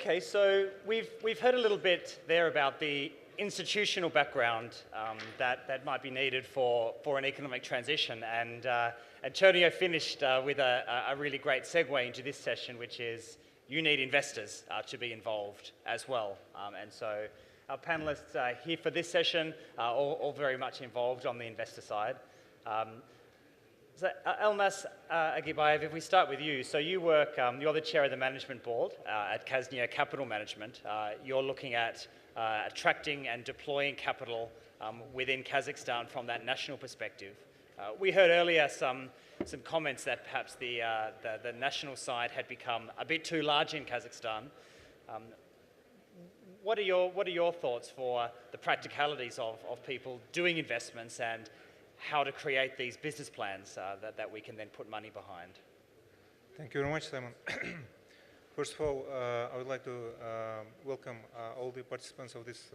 Okay, so we've heard a little bit there about the institutional background that might be needed for an economic transition, and Antonio finished with a really great segue into this session, which is you need investors to be involved as well. And so our panelists here for this session are all very much involved on the investor side. So Elmas Agibayev, if we start with you, so you work, you're the chair of the management board at Kaznia Capital Management. You're looking at attracting and deploying capital within Kazakhstan from that national perspective. We heard earlier some comments that perhaps the national side had become a bit too large in Kazakhstan. What are your thoughts for the practicalities of people doing investments and how to create these business plans that we can then put money behind? Thank you very much, Simon. First of all, I would like to welcome all the participants of this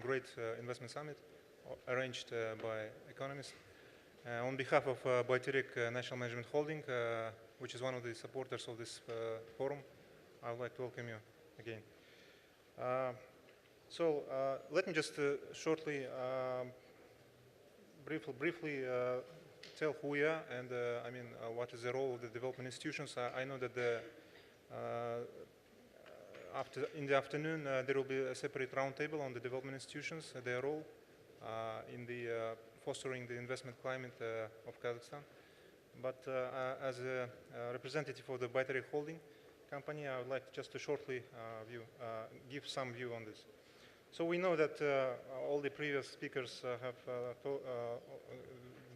great investment summit arranged by economists. On behalf of Bayterik National Management Holding, which is one of the supporters of this forum, I would like to welcome you again. So let me just shortly briefly tell who we are and what is the role of the development institutions. I know that in the afternoon there will be a separate roundtable on the development institutions, their role in the fostering the investment climate of Kazakhstan. But as a representative of the Bayterik Holding company, I would like just to shortly give some view on this. So we know that all the previous speakers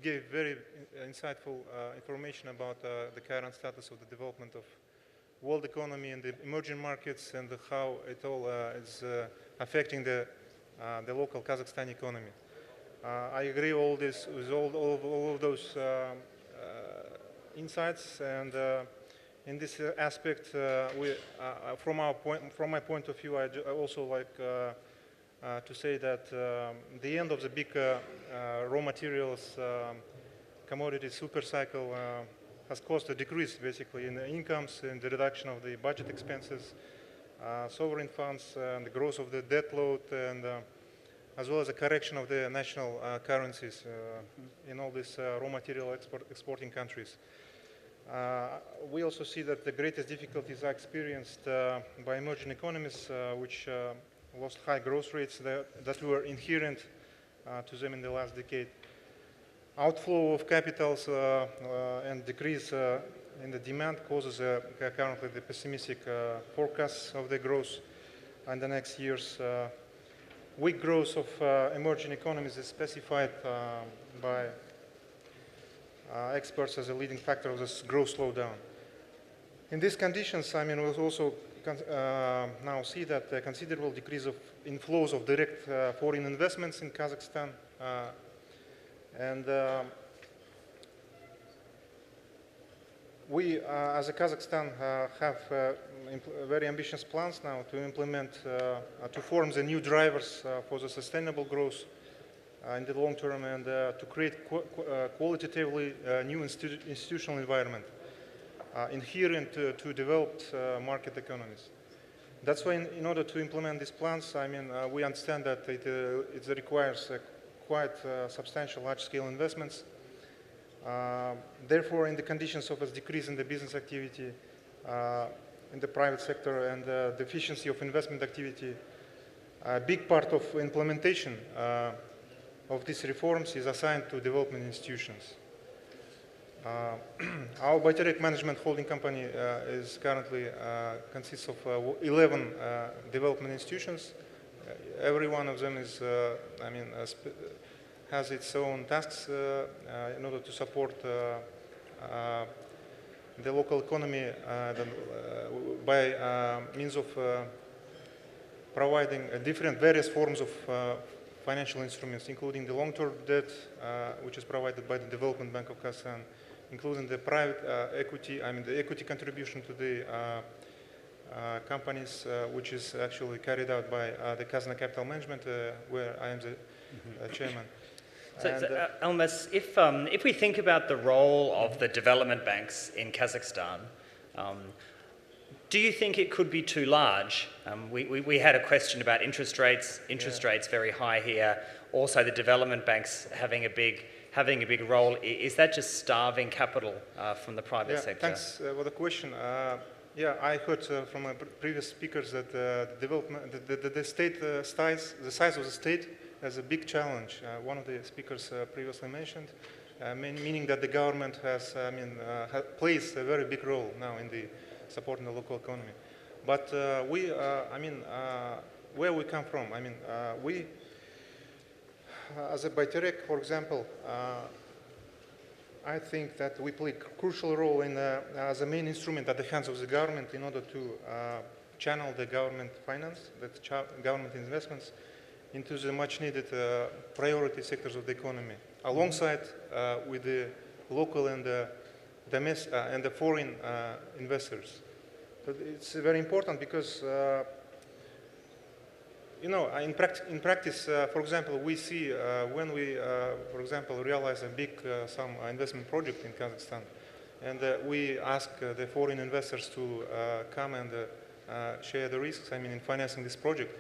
gave very insightful information about the current status of the development of world economy and the emerging markets and how it all is affecting the local Kazakhstan economy. I agree with all of those insights, and in this aspect, from my point of view, I also like to say that the end of the big raw materials commodity super cycle has caused a decrease basically in the incomes and the reduction of the budget expenses, sovereign funds, and the growth of the debt load, and as well as a correction of the national currencies in all these raw material exporting countries. We also see that the greatest difficulties are experienced by emerging economies, which lost high growth rates that were inherent to them in the last decade. Outflow of capitals and decrease in the demand causes currently the pessimistic forecasts of the growth in the next years. Weak growth of emerging economies is specified by experts as a leading factor of this growth slowdown. In these conditions, we also now see that a considerable decrease of inflows of direct foreign investments in Kazakhstan, and we, as a Kazakhstan, have very ambitious plans now to implement, to form the new drivers for the sustainable growth in the long term, and to create qualitatively new institutional environment inherent to developed market economies. That's why in order to implement these plans, we understand that it requires quite substantial large-scale investments. Therefore, in the conditions of a decrease in the business activity in the private sector and the efficiency of investment activity, a big part of implementation of these reforms is assigned to development institutions. Our Bayterik Management Holding Company is currently consists of 11 development institutions. Every one of them is, has its own tasks in order to support the local economy by means of providing various forms of financial instruments, including the long-term debt, which is provided by the Development Bank of Kazakhstan, including the private equity, the equity contribution to the companies, which is actually carried out by the Kazakh Capital Management, where I am the chairman. So Elmas, if we think about the role of the development banks in Kazakhstan, Do you think it could be too large? We had a question about interest rates. Interest rates very high here. Also, the development banks having a big role. Is that just starving capital from the private sector? Thanks for the question. Yeah, I heard from previous speakers that the state size of the state has a big challenge. One of the speakers previously mentioned, meaning that the government plays a very big role now in the supporting the local economy. But where we come from, we, as a Bayterek, for example, I think that we play a crucial role in, as a main instrument at the hands of the government in order to channel the government finance, the government investments into the much needed priority sectors of the economy, alongside with the local and the foreign investors. But it's very important because in practice, for example, we see when we, for example, realize a big some investment project in Kazakhstan, and we ask the foreign investors to come and share the risks, in financing this project.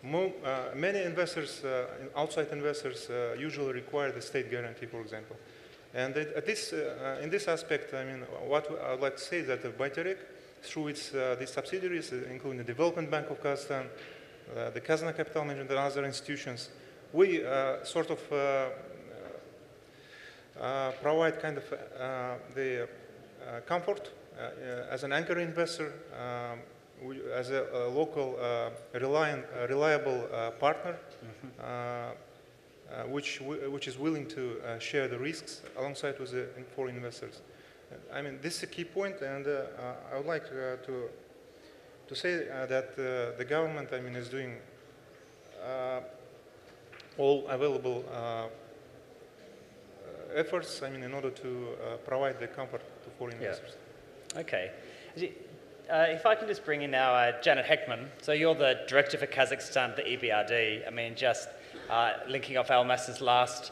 Many investors, outside investors, usually require the state guarantee, for example. And in this aspect, what I would like to say is that Bayterek, through its these subsidiaries, including the Development Bank of Kazakhstan, the Kazakh Capital Management and other institutions, we sort of provide kind of the comfort as an anchor investor, as a local reliable partner, which is willing to share the risks alongside with the foreign investors. This is a key point, and I would like to say that the government, is doing all available efforts, in order to provide the comfort to foreign investors. Okay. If I can just bring in now Janet Heckman. So you're the director for Kazakhstan at the EBRD. Just linking off Almas's last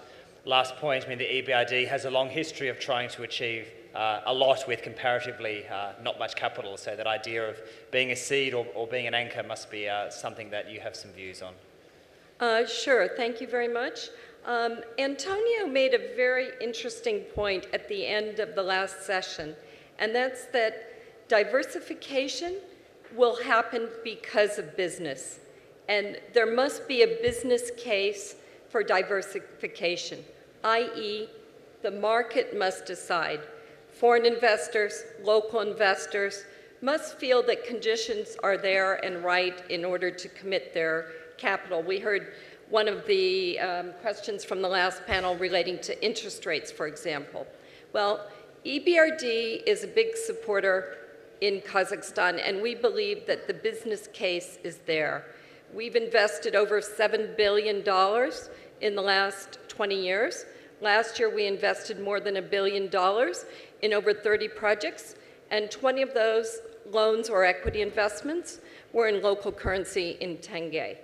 point, the EBRD has a long history of trying to achieve a lot with comparatively not much capital. So that idea of being a seed or being an anchor must be something that you have some views on. Sure, thank you very much. Antonio made a very interesting point at the end of the last session, and that's that diversification will happen because of business. And there must be a business case for diversification, i.e., the market must decide. Foreign investors, local investors must feel that conditions are there and right in order to commit their capital. We heard one of the questions from the last panel relating to interest rates, for example. Well, EBRD is a big supporter in Kazakhstan, and we believe that the business case is there. We've invested over $7 billion in the last 20 years. Last year, we invested more than $1 billion in over 30 projects, and 20 of those loans or equity investments were in local currency in tenge.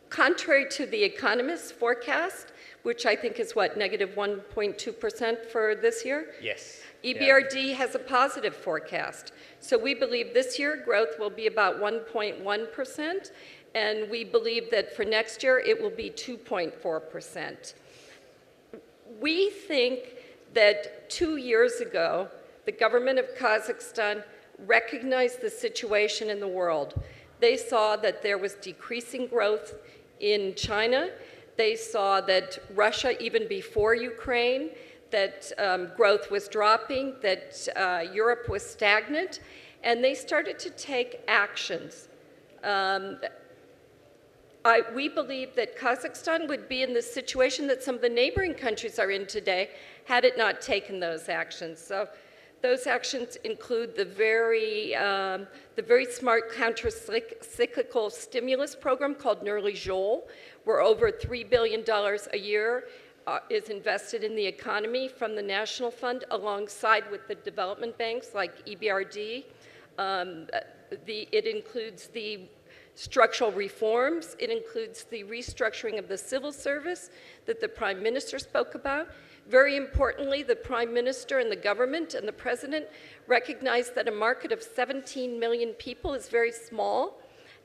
Contrary to the economist's forecast, which I think is negative 1.2% for this year? Yes. EBRD has a positive forecast. So we believe this year growth will be about 1.1%, and we believe that for next year it will be 2.4%. We think that 2 years ago, the government of Kazakhstan recognized the situation in the world. They saw that there was decreasing growth in China. They saw that Russia, even before Ukraine, that growth was dropping, that Europe was stagnant, and they started to take actions. We believe that Kazakhstan would be in the situation that some of the neighboring countries are in today had it not taken those actions. So those actions include the very smart counter-cyclical stimulus program called Nurly Zhol, where over $3 billion a year is invested in the economy from the National Fund alongside with the development banks like EBRD. It includes the structural reforms. It includes the restructuring of the civil service that the Prime Minister spoke about. Very importantly, the Prime Minister and the government and the President recognized that a market of 17 million people is very small,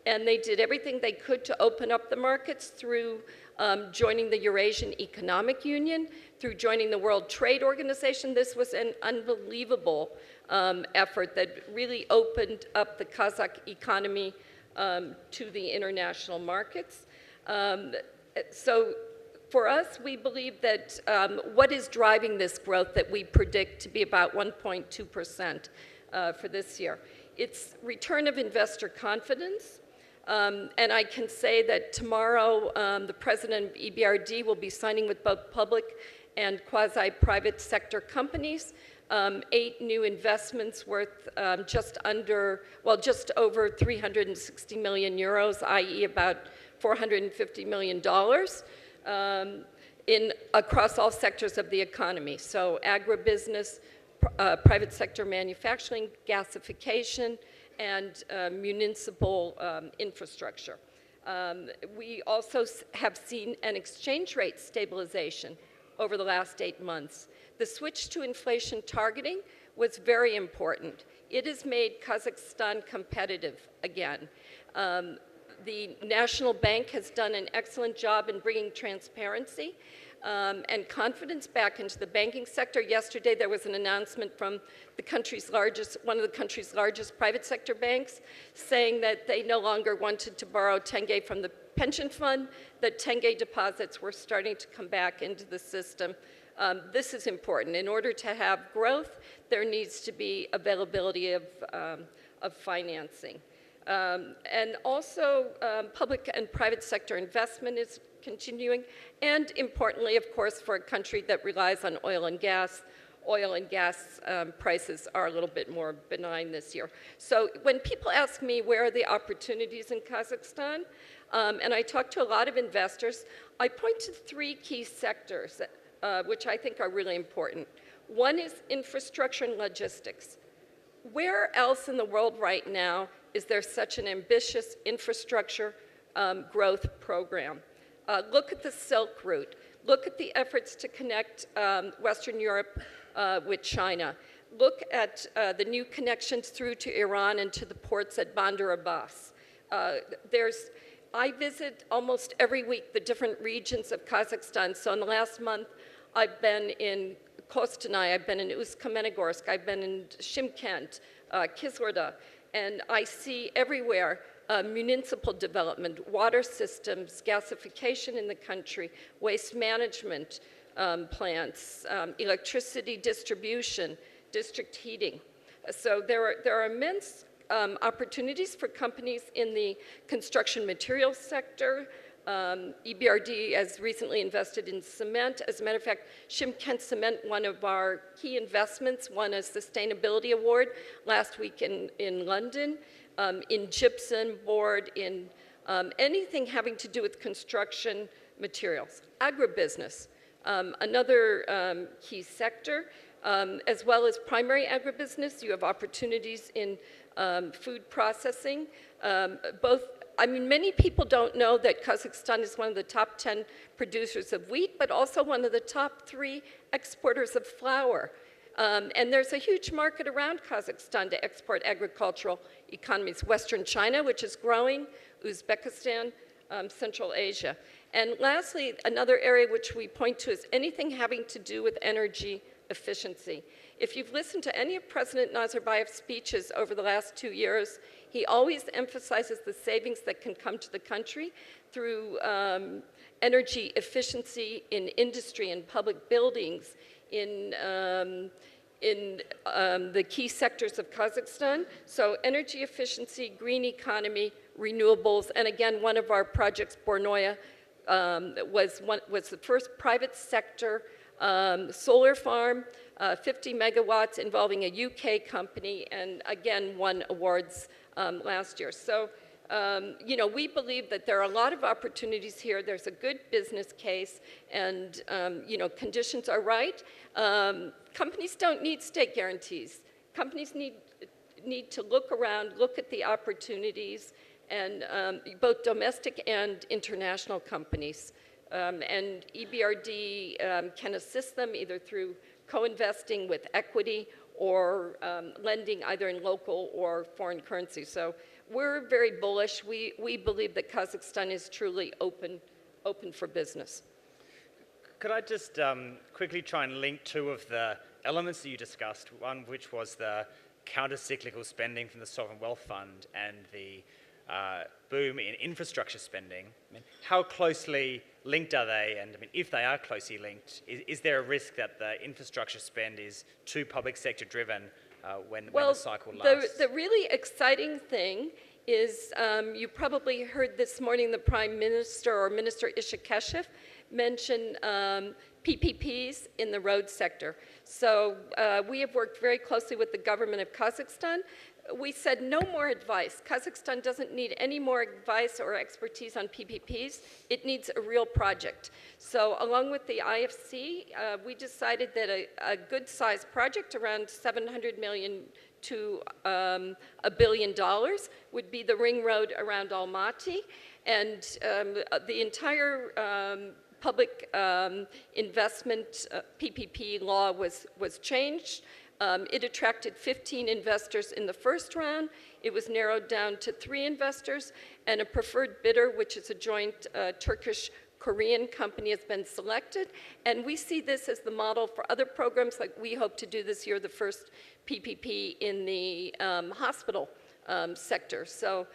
and they did everything they could to open up the markets through joining the Eurasian Economic Union, through joining the World Trade Organization. This was an unbelievable effort that really opened up the Kazakh economy to the international markets. So for us, we believe that what is driving this growth that we predict to be about 1.2% for this year? It's return of investor confidence. And I can say that tomorrow, the president of EBRD will be signing with both public and quasi-private sector companies 8 new investments worth just over 360 million euros, i.e. about $450 million across all sectors of the economy. So agribusiness, private sector manufacturing, gasification, and municipal infrastructure. We also have seen an exchange rate stabilization over the last 8 months. The switch to inflation targeting was very important. It has made Kazakhstan competitive again. The National Bank has done an excellent job in bringing transparency and confidence back into the banking sector. Yesterday, there was an announcement from one of the country's largest private sector banks saying that they no longer wanted to borrow tenge from the pension fund, that tenge deposits were starting to come back into the system. This is important. In order to have growth, there needs to be availability of financing. And also, public and private sector investment is continuing, and importantly, of course, for a country that relies on oil and gas prices are a little bit more benign this year. So when people ask me where are the opportunities in Kazakhstan, and I talk to a lot of investors, I point to 3 key sectors which I think are really important. One is infrastructure and logistics. Where else in the world right now is there such an ambitious infrastructure growth program? Look at the Silk Route. Look at the efforts to connect Western Europe with China. Look at the new connections through to Iran and to the ports at Bandar Abbas. I visit almost every week the different regions of Kazakhstan. So in the last month, I've been in Kostanay, I've been in Ust-Kamenogorsk, I've been in Shymkent, Kislovodsk, and I see everywhere municipal development, water systems, gasification in the country, waste management plants, electricity distribution, district heating. So there are immense opportunities for companies in the construction materials sector. EBRD has recently invested in cement. As a matter of fact, Shymkent Cement, one of our key investments, won a sustainability award last week in London, in gypsum board, in anything having to do with construction materials. Agribusiness, another key sector, as well as primary agribusiness. You have opportunities in food processing, many people don't know that Kazakhstan is one of the top 10 producers of wheat, but also one of the top 3 exporters of flour. And there's a huge market around Kazakhstan to export agricultural economies. Western China, which is growing, Uzbekistan, Central Asia. And lastly, another area which we point to is anything having to do with energy efficiency. If you've listened to any of President Nazarbayev's speeches over the last 2 years, he always emphasizes the savings that can come to the country through energy efficiency in industry and public buildings, in the key sectors of Kazakhstan. So energy efficiency, green economy, renewables, and again, one of our projects, Bornoya, was the first private sector solar farm, 50 megawatts involving a UK company, and again, won awards last year. So, we believe that there are a lot of opportunities here. There's a good business case, and, conditions are right. Companies don't need state guarantees. Companies need to look around, look at the opportunities, and both domestic and international companies. And EBRD can assist them either through co-investing with equity or lending either in local or foreign currency. So we're very bullish. We believe that Kazakhstan is truly open for business. Could I just quickly try and link two of the elements that you discussed, one which was the counter-cyclical spending from the Sovereign Wealth Fund and the boom in infrastructure spending. I mean, how closely linked are they? And I mean, if they are closely linked, is there a risk that the infrastructure spend is too public sector driven when the cycle lasts? The really exciting thing is you probably heard this morning the Prime Minister or Minister Ishikeshev mention PPPs in the road sector. So we have worked very closely with the government of Kazakhstan. We said no more advice. Kazakhstan doesn't need any more advice or expertise on PPPs. It needs a real project. So along with the IFC, we decided that a good-sized project around $700 million to $1 billion would be the ring road around Almaty. And the entire public investment PPP law was changed. It attracted 15 investors in the first round. It was narrowed down to 3 investors, and a preferred bidder, which is a joint Turkish-Korean company, has been selected. And we see this as the model for other programs, like we hope to do this year, the first PPP in the hospital sector. So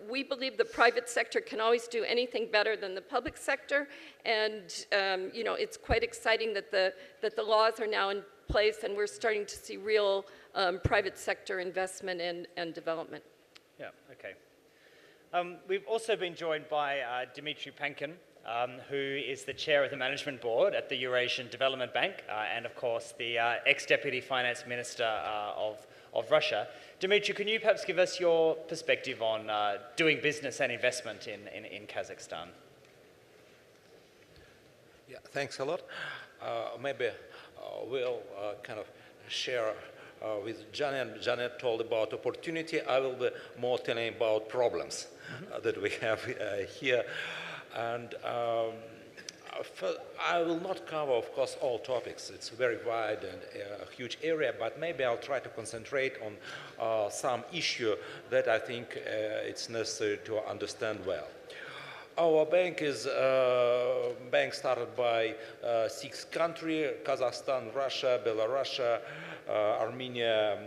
we believe the private sector can always do anything better than the public sector, and you know, it's quite exciting that the laws are now in place, and we're starting to see real private sector investment and development. Yeah, okay. We've also been joined by Dmitry Pankin, who is the chair of the management board at the Eurasian Development Bank, and of course the ex-deputy finance minister of Russia. Dmitry, can you perhaps give us your perspective on doing business and investment in Kazakhstan? Yeah, thanks a lot. Maybe we'll kind of share with Janet. Janet told about opportunity. I will be more telling about problems that we have here. And I will not cover, of course, all topics. It's a very wide and huge area, but maybe I'll try to concentrate on some issue that I think it's necessary to understand well. Our bank is a bank started by 6 countries: Kazakhstan, Russia, Belarus, Armenia,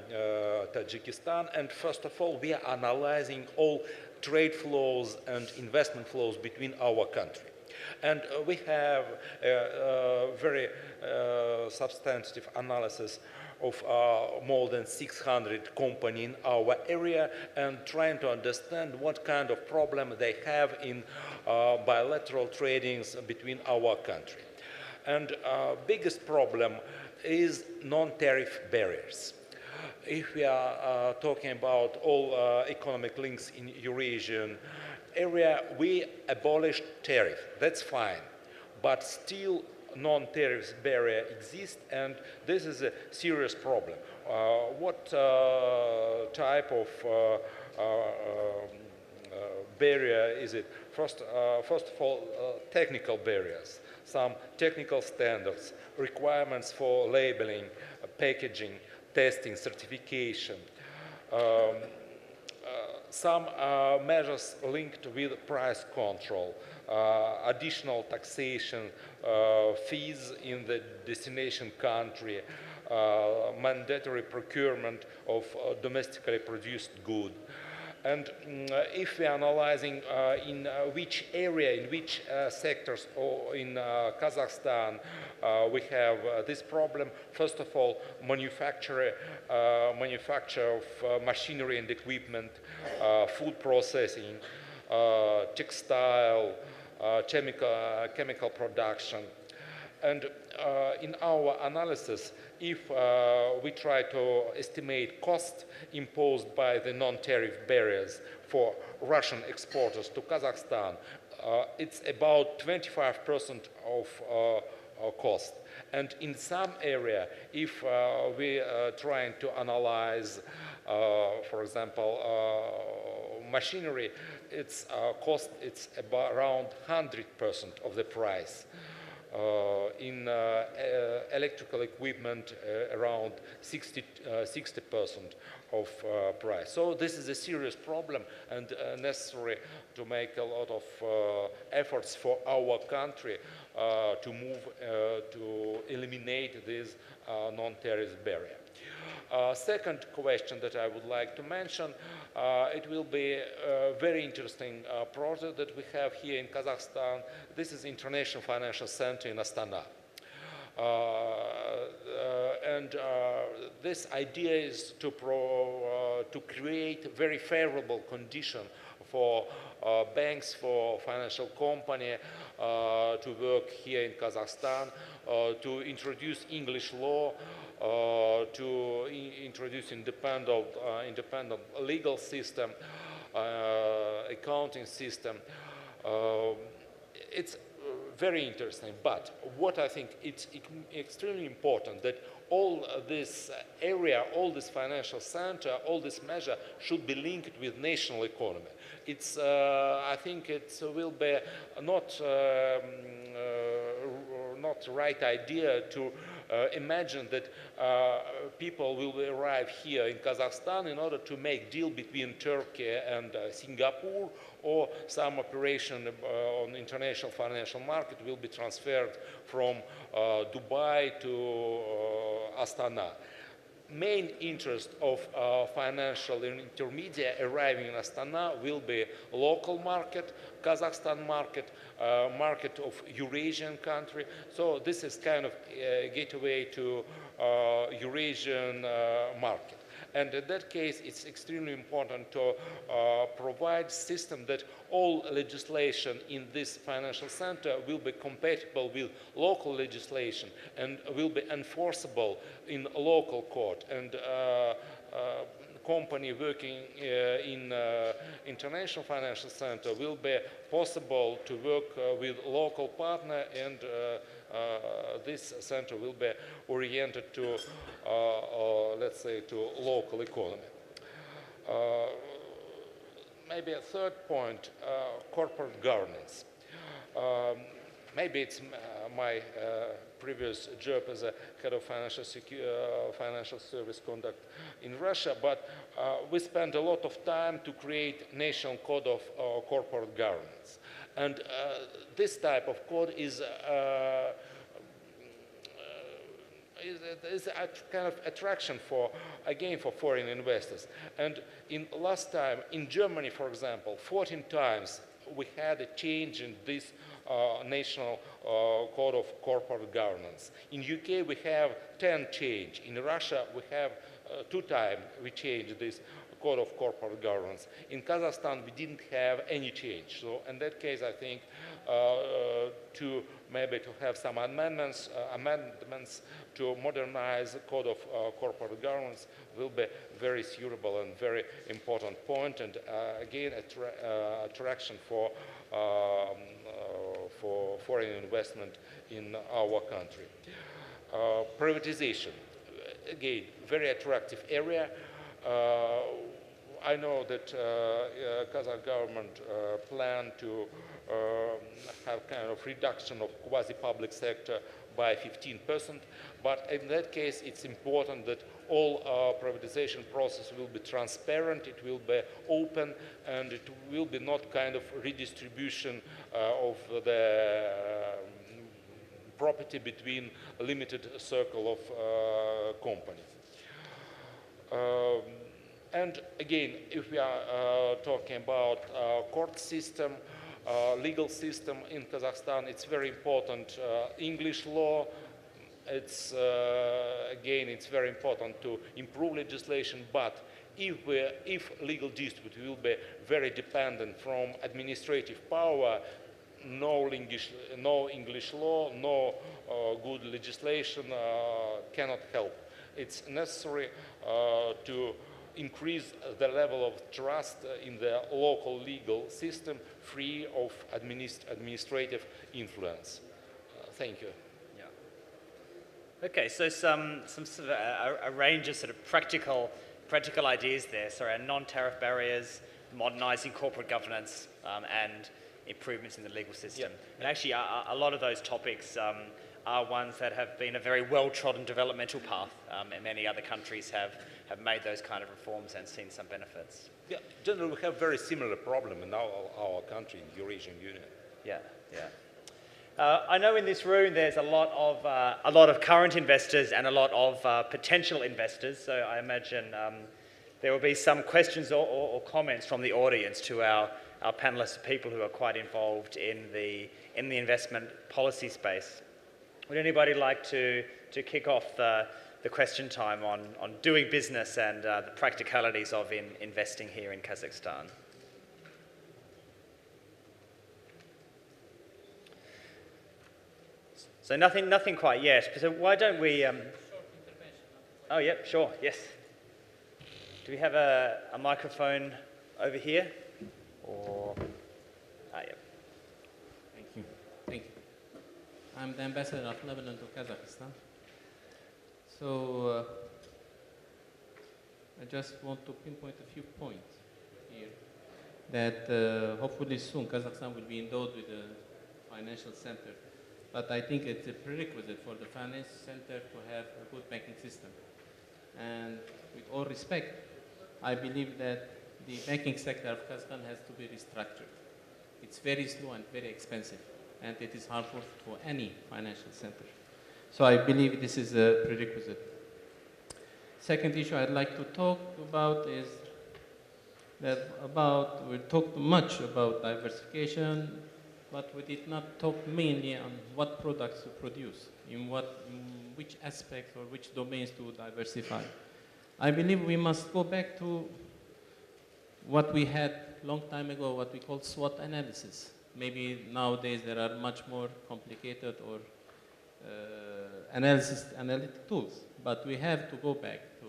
Tajikistan. And first of all, we are analyzing all trade flows and investment flows between our countries. And we have a very substantive analysis of more than 600 companies in our area, and trying to understand what kind of problem they have in bilateral tradings between our country. And biggest problem is non-tariff barriers. If we are talking about all economic links in Eurasian area, we abolished tariff. That's fine, but still non-tariff barrier exists, and this is a serious problem. What type of barrier is it? First of all, technical barriers, some technical standards, requirements for labeling, packaging, testing, certification, some measures linked with price control, additional taxation, fees in the destination country, mandatory procurement of domestically produced goods. And if we are analyzing in which area, in which sectors or in Kazakhstan we have this problem, first of all, manufacture of machinery and equipment, food processing, textile, chemical production. And in our analysis, if we try to estimate cost imposed by the non-tariff barriers for Russian exporters to Kazakhstan, it's about 25% of cost. And in some area, if we are trying to analyze, for example, machinery, its cost it's about around 100% of the price. In electrical equipment, around 60% of price. So this is a serious problem and necessary to make a lot of efforts for our country to move to eliminate this non-tariff barrier. Second question that I would like to mention, it will be a very interesting project that we have here in Kazakhstan. This is International Financial Center in Astana. This idea is to create very favorable condition for banks, for financial company to work here in Kazakhstan, to introduce English law, to introduce independent legal system, accounting system. It's very interesting, but what I think it's extremely important that all this area, all this financial center, all this measure should be linked with national economy. It's, I think it will be not right idea to imagine that people will arrive here in Kazakhstan in order to make deal between Turkey and Singapore, or some operation on international financial market will be transferred from Dubai to Astana. Main interest of financial intermediary arriving in Astana will be local market, Kazakhstan market, market of Eurasian country. So this is kind of a gateway to Eurasian market. And in that case, it's extremely important to provide system that all legislation in this financial center will be compatible with local legislation and will be enforceable in local court. And company working in international financial center will be possible to work with local partner, and this center will be oriented to, let's say, to local economy. Maybe a third point, corporate governance. Maybe it's my previous job as a head of financial service conduct in Russia, but we spent a lot of time to create national code of corporate governance. And this type of code is a kind of attraction for, again, for foreign investors. And in last time, in Germany, for example, 14 times we had a change in this national code of corporate governance. In UK, we have 10 change. In Russia, we have 2 times we changed this code of corporate governance. In Kazakhstan, we didn't have any change. So in that case, I think to maybe to have some amendments to modernize the code of corporate governance will be very suitable and very important point, and again, attraction for foreign investment in our country. Privatization, again, very attractive area. I know that Kazakh government plan to have kind of reduction of quasi-public sector by 15%, but in that case it's important that all privatization process will be transparent, it will be open, and it will be not kind of redistribution of the property between a limited circle of companies. And again, if we are talking about court system, legal system in Kazakhstan, it's very important. English law, it's again, it's very important to improve legislation, but if legal dispute will be very dependent from administrative power, no English law, no good legislation cannot help. It's necessary to increase the level of trust in the local legal system, free of administrative influence. Thank you. Yeah. Okay, so some sort of a range of sort of practical ideas there. So around non-tariff barriers, modernising corporate governance and improvements in the legal system. And actually, a lot of those topics are ones that have been a very well-trodden developmental path, and many other countries have made those kind of reforms and seen some benefits. Yeah, generally we have very similar problem in our country, in the Eurasian Union. Yeah, yeah. I know in this room there's a lot of current investors and a lot of potential investors. So I imagine there will be some questions or comments from the audience to our panelists, people who are quite involved in the investment policy space. Would anybody like to kick off the question time on doing business and the practicalities of investing here in Kazakhstan? So nothing quite yet. So why don't we? Oh, yep, sure, yes. Do we have a microphone over here? Or yep. Thank you. Thank you. I'm the ambassador of Lebanon to Kazakhstan. So I just want to pinpoint a few points here. That hopefully soon Kazakhstan will be endowed with a financial center. But I think it's a prerequisite for the finance center to have a good banking system. And with all respect, I believe that the banking sector of Kazakhstan has to be restructured. It's very slow and very expensive, and it is harmful for any financial center. So I believe this is a prerequisite. Second issue I'd like to talk about is that we talked much about diversification, but we did not talk mainly on what products to produce, in which aspects or which domains to diversify. I believe we must go back to what we had a long time ago, what we call SWOT analysis. Maybe nowadays there are much more complicated or analytic tools, but we have to go back to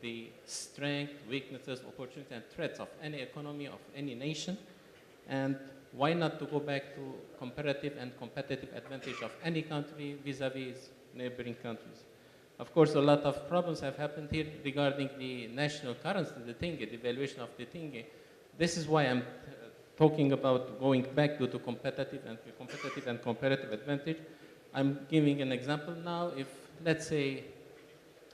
the strength, weaknesses, opportunities, and threats of any economy, of any nation, and why not to go back to comparative and competitive advantage of any country vis-a-vis neighboring countries. Of course, a lot of problems have happened here regarding the national currency, the tenge, the valuation of the tenge. This is why I'm talking about going back to competitive and comparative advantage. I'm giving an example now. If, let's say,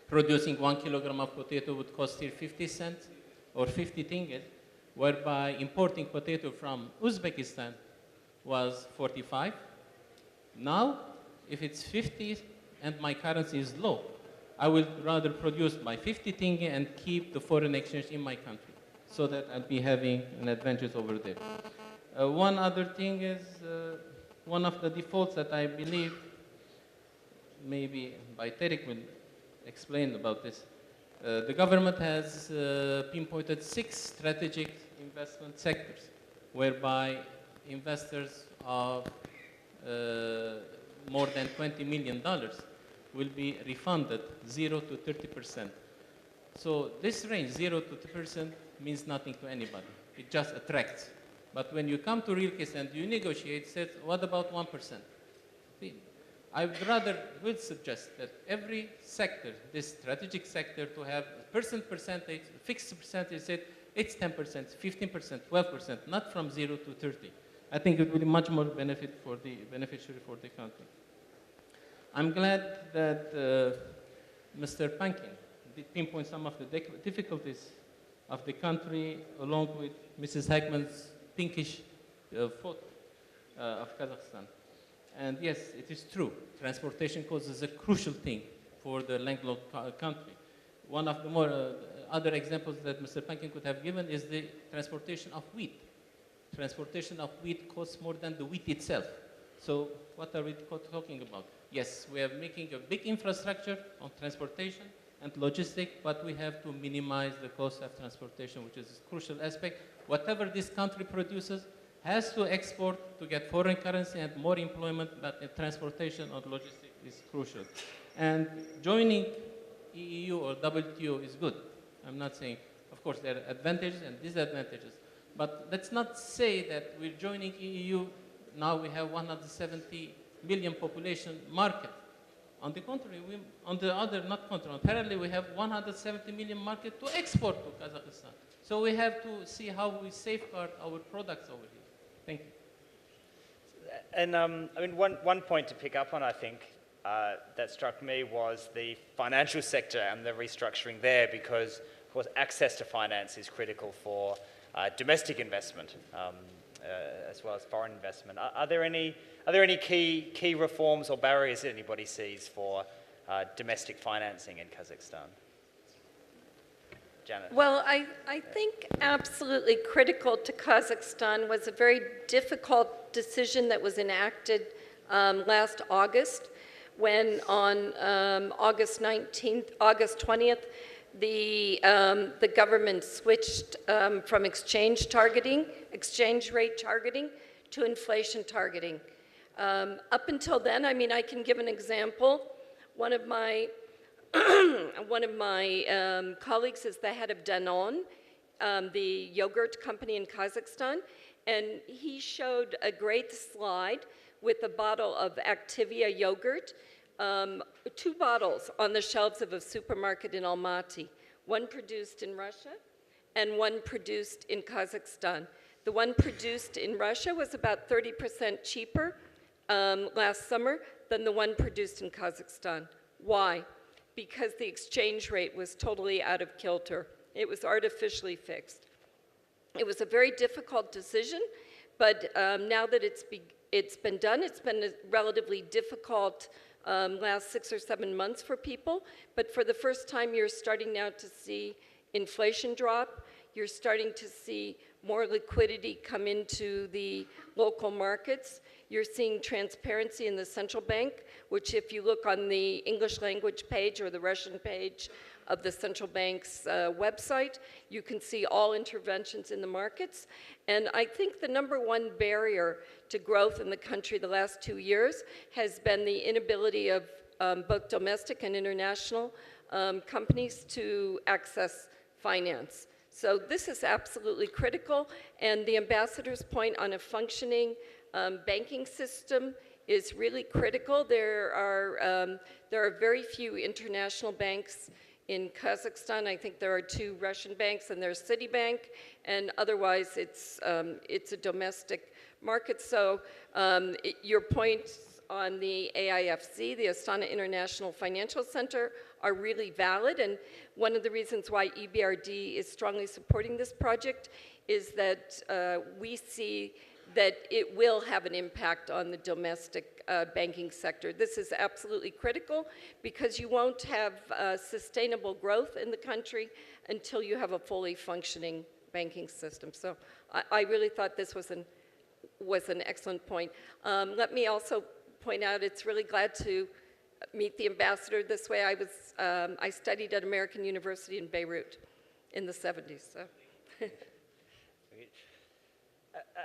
producing 1 kilogram of potato would cost here 50 cents or 50 tenge, whereby importing potato from Uzbekistan was 45. Now, if it's 50 and my currency is low, I will rather produce my 50 tenge and keep the foreign exchange in my country so that I'll be having an advantage over there. One other thing is one of the defaults that I believe, maybe Tarek will explain about this. The government has pinpointed 6 strategic investment sectors whereby investors of more than $20 million will be refunded 0 to 30%. So this range, 0 to 30%, means nothing to anybody. It just attracts. But when you come to real case and you negotiate, says, what about 1%? I would suggest that every sector, this strategic sector, to have a percentage, fixed percentage, said it's 10%, 15%, 12%, not from 0 to 30. I think it would be much more beneficiary for the country. I'm glad that Mr. Pankin did pinpoint some of the difficulties of the country, along with Mrs. Hagman's pinkish photo of Kazakhstan. And yes, it is true. Transportation cost is a crucial thing for the landlocked country. One of the more other examples that Mr. Pankin could have given is the transportation of wheat. Transportation of wheat costs more than the wheat itself. So what are we talking about? Yes, we are making a big infrastructure on transportation and logistics, but we have to minimize the cost of transportation, which is a crucial aspect. Whatever this country produces has to export to get foreign currency and more employment, but transportation or logistics is crucial. And joining EU or WTO is good. I'm not saying, of course, there are advantages and disadvantages, but let's not say that we're joining EU, now we have 170 million population market. On the contrary, parallelly we have 170 million market to export to Kazakhstan. So we have to see how we safeguard our products over here. Thank you. And I mean, one point to pick up on, I think, that struck me was the financial sector and the restructuring there, because, of course, access to finance is critical for domestic investment as well as foreign investment. Are there any key reforms or barriers that anybody sees for domestic financing in Kazakhstan? Janet. Well, I think absolutely critical to Kazakhstan was a very difficult decision that was enacted last August, when on August 20th, the government switched from exchange rate targeting to inflation targeting. Up until then, I mean, I can give an example. One of my colleagues is the head of Danone, the yogurt company in Kazakhstan, and he showed a great slide with a bottle of Activia yogurt, 2 bottles on the shelves of a supermarket in Almaty, one produced in Russia and one produced in Kazakhstan. The one produced in Russia was about 30% cheaper last summer than the one produced in Kazakhstan. Why? Because the exchange rate was totally out of kilter. It was artificially fixed. It was a very difficult decision, but now that it's been done, it's been a relatively difficult last 6 or 7 months for people, but for the first time you're starting now to see inflation drop. You're starting to see more liquidity come into the local markets. You're seeing transparency in the central bank, which if you look on the English language page or the Russian page of the central bank's website, you can see all interventions in the markets. And I think the #1 barrier to growth in the country the last 2 years has been the inability of both domestic and international companies to access finance. So this is absolutely critical, and the ambassador's point on a functioning banking system is really critical. There are very few international banks in Kazakhstan. I think there are 2 Russian banks, and there's Citibank, and otherwise it's a domestic market. So your points on the AIFC, the Astana International Financial Center, are really valid, and one of the reasons why EBRD is strongly supporting this project is that we see that it will have an impact on the domestic banking sector. This is absolutely critical because you won't have sustainable growth in the country until you have a fully functioning banking system. So I really thought this was an excellent point. Let me also point out, it's really glad to meet the ambassador this way. I studied at American University in Beirut in the 70s. So.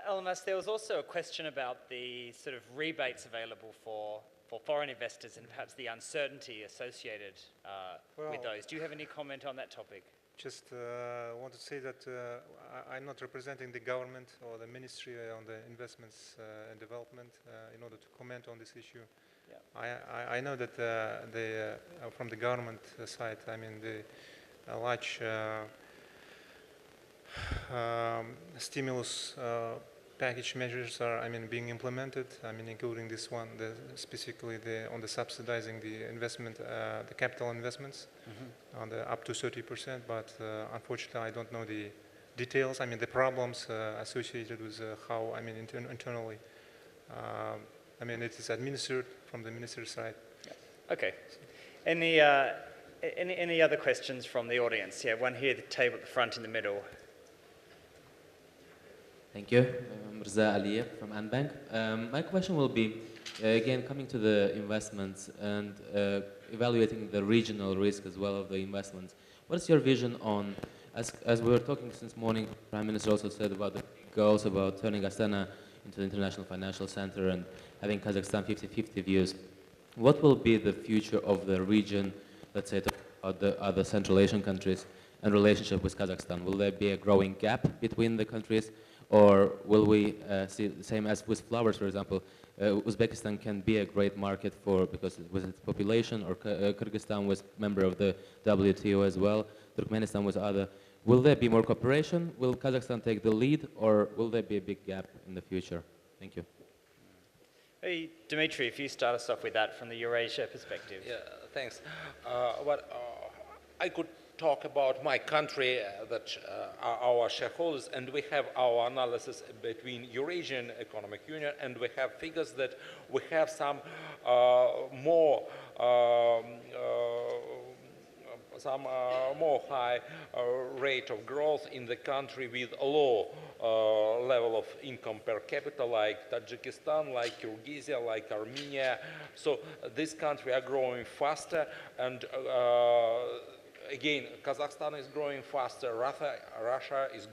Elmas, there was also a question about the sort of rebates available for foreign investors and perhaps the uncertainty associated with those. Do you have any comment on that topic? Just want to say that I'm not representing the government or the ministry on the investments and development in order to comment on this issue. Yeah. I know that from the government side, I mean, the large stimulus package measures are, I mean, being implemented. I mean, including this one, specifically on the subsidizing the investment, the capital investments, on the up to 30%. But unfortunately, I don't know the details. I mean, the problems associated with how, I mean, internally. I mean, it is administered from the minister's side. Yeah. Okay. Any other questions from the audience? Yeah, one here at the table at the front in the middle. Thank you. Mirza Aliyev from Anbank. My question will be, again, coming to the investments and evaluating the regional risk as well of the investments. What's your vision on, as we were talking since morning, the Prime Minister also said about the goals about turning Astana into the international financial center and having Kazakhstan 50-50 views. What will be the future of the region, let's say, the other Central Asian countries and relationship with Kazakhstan? Will there be a growing gap between the countries? Or will we see the same as with flowers, for example? Uzbekistan can be a great market because with its population, or Kyrgyzstan was member of the WTO as well. Turkmenistan was other. will there be more cooperation? Will Kazakhstan take the lead, or will there be a big gap in the future? Thank you. Hey, Dmitry, if you start us off with that from the Eurasia perspective. Yeah, thanks. I could talk about my country that are our shareholders, and we have our analysis between Eurasian Economic Union, and we have figures that we have some more high rate of growth in the country with a low level of income per capita, like Tajikistan, like Kyrgyzia, like Armenia. So this country are growing faster, and again, Kazakhstan is growing faster. Russia is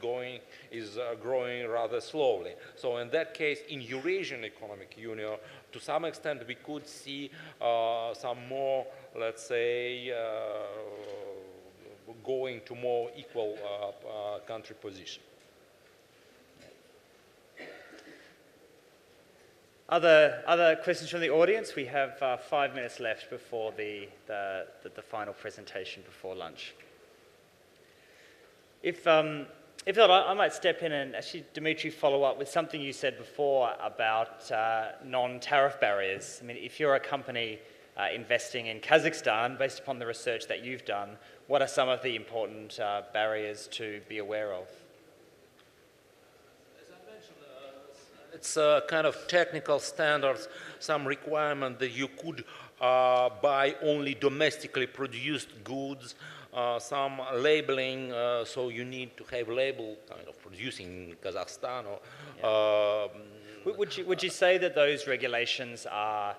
growing rather slowly. So in that case, in Eurasian Economic Union, to some extent, we could see some more, let's say, going to more equal country position. Other questions from the audience? We have 5 minutes left before the final presentation before lunch. If not, I might step in and actually, Dmitry, follow up with something you said before about non-tariff barriers. I mean, if you're a company investing in Kazakhstan, based upon the research that you've done, what are some of the important barriers to be aware of? It's a kind of technical standards, some requirement that you could buy only domestically produced goods, some labeling, so you need to have label kind of producing in Kazakhstan. Or, Would you say that those regulations are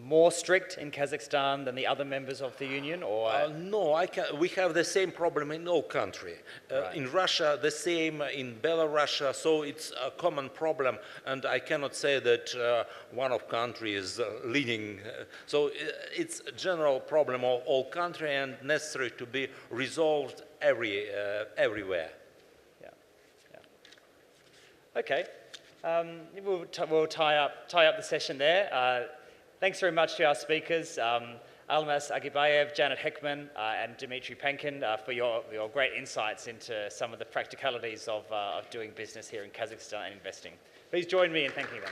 more strict in Kazakhstan than the other members of the union, or? No, we have the same problem in all countries. Right. In Russia, the same, in Belarus, so it's a common problem, and I cannot say that one of countries is leading. So it's a general problem of all countries and necessary to be resolved everywhere. Yeah. Okay. We'll tie up the session there. Thanks very much to our speakers, Almas Agibayev, Janet Heckman, and Dmitry Penkin for your great insights into some of the practicalities of doing business here in Kazakhstan and investing. Please join me in thanking them.